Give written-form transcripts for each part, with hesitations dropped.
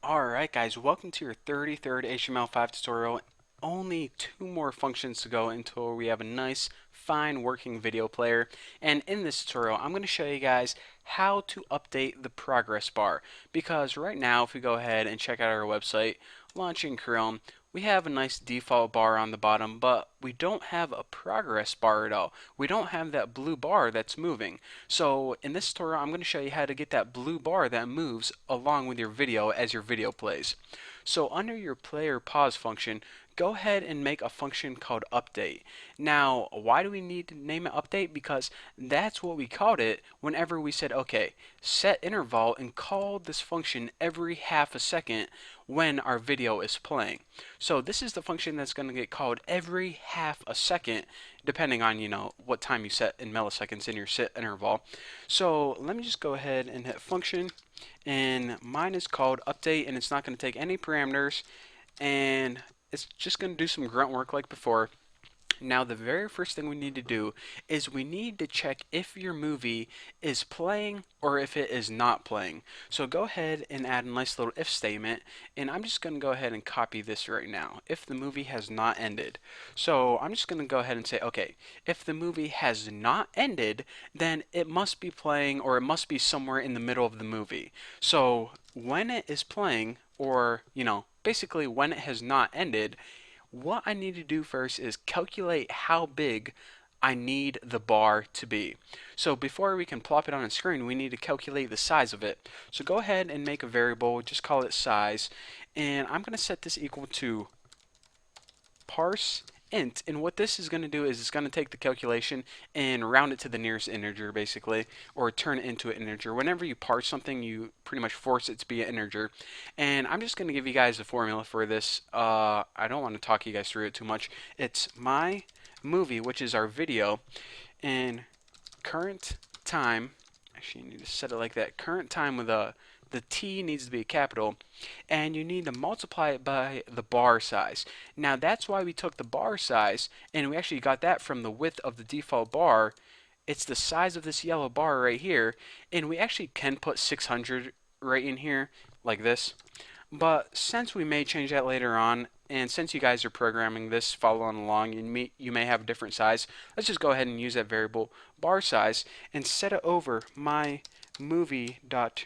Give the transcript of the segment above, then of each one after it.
Alright guys, welcome to your 33rd HTML5 tutorial. Only two more functions to go until we have a nice, fine working video player. And in this tutorial, I'm going to show you guys how to update the progress bar. Because right now, if we go ahead and check out our website, launching Chrome, we have a nice default bar on the bottom, but we don't have a progress bar at all. We don't have that blue bar that's moving. So in this tutorial, I'm going to show you how to get that blue bar that moves along with your video as your video plays. So under your play or pause function, go ahead and make a function called update. Now, why do we need to name it update? Because that's what we called it whenever we said, okay, set interval and call this function every half a second when our video is playing. So this is the function that's going to get called every half a second, depending on, what time you set in milliseconds in your set interval. So let me just go ahead and hit function, and mine is called update, and it's not going to take any parameters, and it's just going to do some grunt work like before. Now, the very first thing we need to do is we need to check if your movie is playing or if it is not playing. So go ahead and add a nice little if statement, and I'm just going to go ahead and copy this right now. If the movie has not ended. So I'm just going to go ahead and say, okay, if the movie has not ended, then it must be playing, or it must be somewhere in the middle of the movie. So when it is playing, or, basically when it has not ended, what I need to do first is calculate how big I need the bar to be. So before we can plop it on the screen, we need to calculate the size of it. So go ahead and make a variable, just call it size, and I'm going to set this equal to parse int, and what this is going to do is it's going to take the calculation and round it to the nearest integer, basically, or turn it into an integer. Whenever you parse something, you pretty much force it to be an integer. And I'm just going to give you guys the formula for this. I don't want to talk you guys through it too much. It's my movie, which is our video, and current time. Actually, you need to set it like that. Current time with the T needs to be a capital, and you need to multiply it by the bar size. Now that's why we took the bar size, and we actually got that from the width of the default bar. It's the size of this yellow bar right here, and we actually can put 600 right in here, like this. But since we may change that later on, and since you guys are programming this, following along, you may have a different size, let's just go ahead and use that variable bar size and set it over my movie dot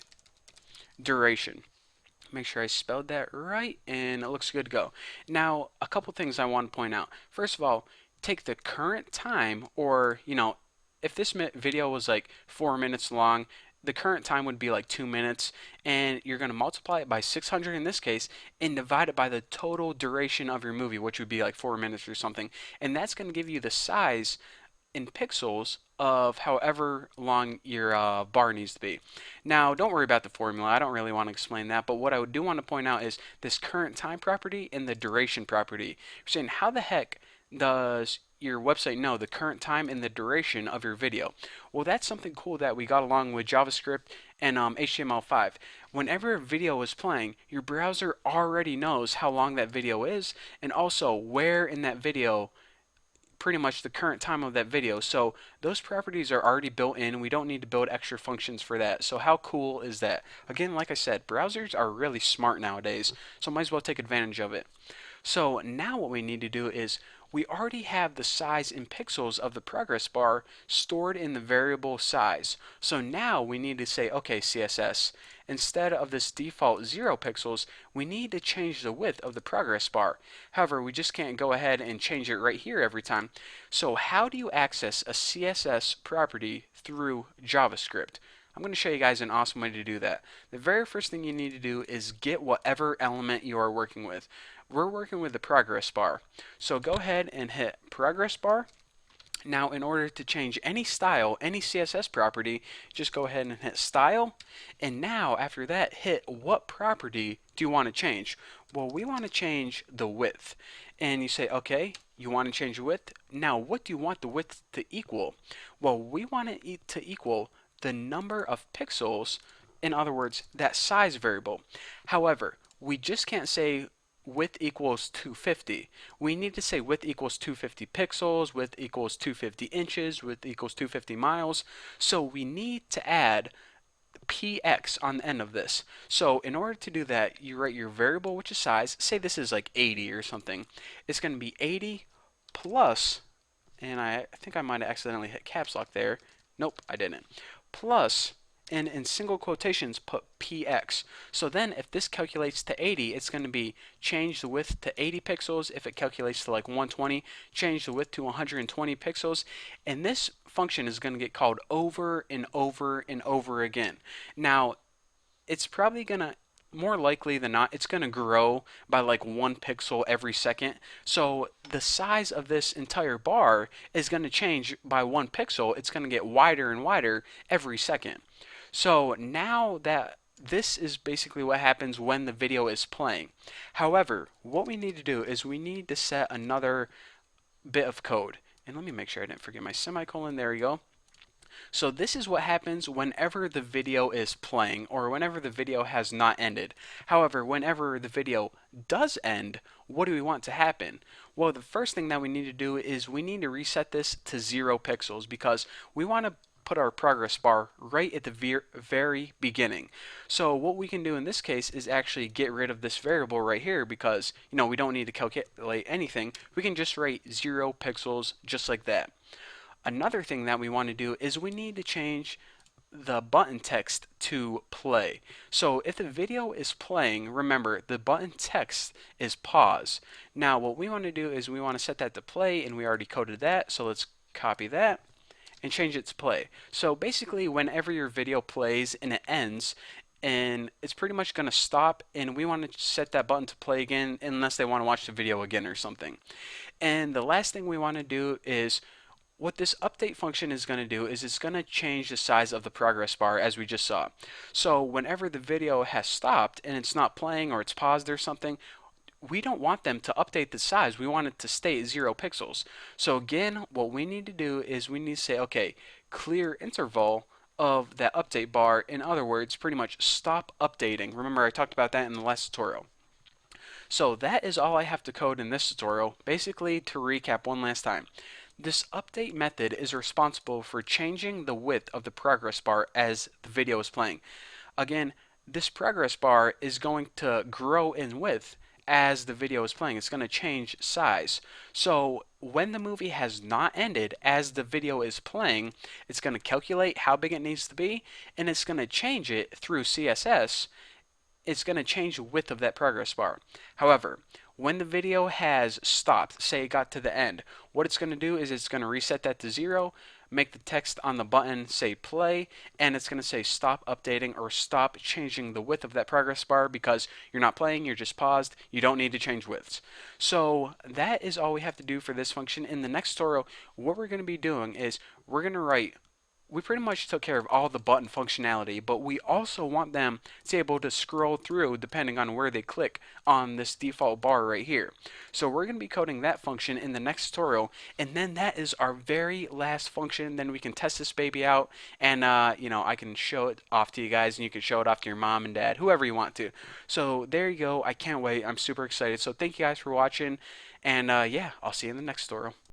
duration. Make sure I spelled that right, and it looks good to go. Now, a couple things I want to point out. First of all, take the current time, or, if this video was like 4 minutes long, the current time would be like 2 minutes, and you're going to multiply it by 600 in this case, and divide it by the total duration of your movie, which would be like 4 minutes or something. And that's going to give you the size in pixels of however long your bar needs to be. Now, don't worry about the formula. I don't really want to explain that, but what I do want to point out is this current time property and the duration property. You're saying, how the heck does your website know the current time and the duration of your video? Well, that's something cool that we got along with JavaScript and HTML5. Whenever a video is playing, your browser already knows how long that video is, and also where in that video, pretty much the current time of that video. So those properties are already built in. We don't need to build extra functions for that. So how cool is that? Again, like I said, browsers are really smart nowadays, so might as well take advantage of it. So now what we need to do is we already have the size in pixels of the progress bar stored in the variable size. So now we need to say, okay, CSS, instead of this default 0 pixels, we need to change the width of the progress bar. However, we just can't go ahead and change it right here every time. So how do you access a CSS property through JavaScript? I'm going to show you guys an awesome way to do that. The very first thing you need to do is get whatever element you are working with. We're working with the progress bar. So go ahead and hit progress bar. Now, in order to change any style, any CSS property, just go ahead and hit style. And now, after that, hit what property do you want to change? Well, we want to change the width. And you say, okay, you want to change the width. Now, what do you want the width to equal? Well, we want it to equal the number of pixels, in other words, that size variable. However, we just can't say width equals 250. We need to say width equals 250 pixels, width equals 250 inches, width equals 250 miles. So we need to add px on the end of this. So in order to do that, you write your variable, which is size. Say this is like 80 or something. It's going to be 80 plus, and I think I might have accidentally hit caps lock there. Nope, I didn't. Plus, and in single quotations, put px. So then if this calculates to 80, it's going to be change the width to 80 pixels. If it calculates to like 120, change the width to 120 pixels. And this function is going to get called over and over and over again. Now, it's probably going to, more likely than not, it's going to grow by like 1 pixel every second. So the size of this entire bar is going to change by 1 pixel. It's going to get wider and wider every second. So now that this is basically what happens when the video is playing. However, what we need to do is we need to set another bit of code. And let me make sure I didn't forget my semicolon. There we go. So this is what happens whenever the video is playing or whenever the video has not ended. However, whenever the video does end, what do we want to happen? Well, the first thing that we need to do is we need to reset this to 0 pixels because we want to put our progress bar right at the very beginning. So what we can do in this case is actually get rid of this variable right here because we don't need to calculate anything. We can just write 0 pixels just like that. Another thing that we want to do is we need to change the button text to play. So if the video is playing, remember the button text is pause. Now what we want to do is we want to set that to play, and we already coded that, so let's copy that and change it to play. So basically whenever your video plays and it ends, and it's pretty much going to stop, and we want to set that button to play again unless they want to watch the video again or something. And the last thing we want to do is what this update function is going to do is it's going to change the size of the progress bar as we just saw. So whenever the video has stopped and it's not playing or it's paused or something, we don't want them to update the size. We want it to stay at 0 pixels. So again, what we need to do is we need to say, okay, clear interval of that update bar. In other words, pretty much stop updating. Remember, I talked about that in the last tutorial. So that is all I have to code in this tutorial. Basically, to recap one last time, this update method is responsible for changing the width of the progress bar as the video is playing. Again, this progress bar is going to grow in width as the video is playing. It's going to change size. So when the movie has not ended, as the video is playing, it's going to calculate how big it needs to be, and it's going to change it through CSS. It's going to change the width of that progress bar. However, when the video has stopped, say it got to the end, what it's going to do is it's going to reset that to 0, make the text on the button say play, and it's going to say stop updating or stop changing the width of that progress bar because you're not playing, you're just paused, you don't need to change widths. So that is all we have to do for this function. In the next tutorial, what we're going to be doing is we're going to write, we pretty much took care of all the button functionality, but we also want them to be able to scroll through depending on where they click on this default bar right here. So we're going to be coding that function in the next tutorial, and then that is our very last function. Then we can test this baby out, and I can show it off to you guys, and you can show it off to your mom and dad, whoever you want to. So there you go. I can't wait. I'm super excited. So thank you guys for watching, and yeah, I'll see you in the next tutorial.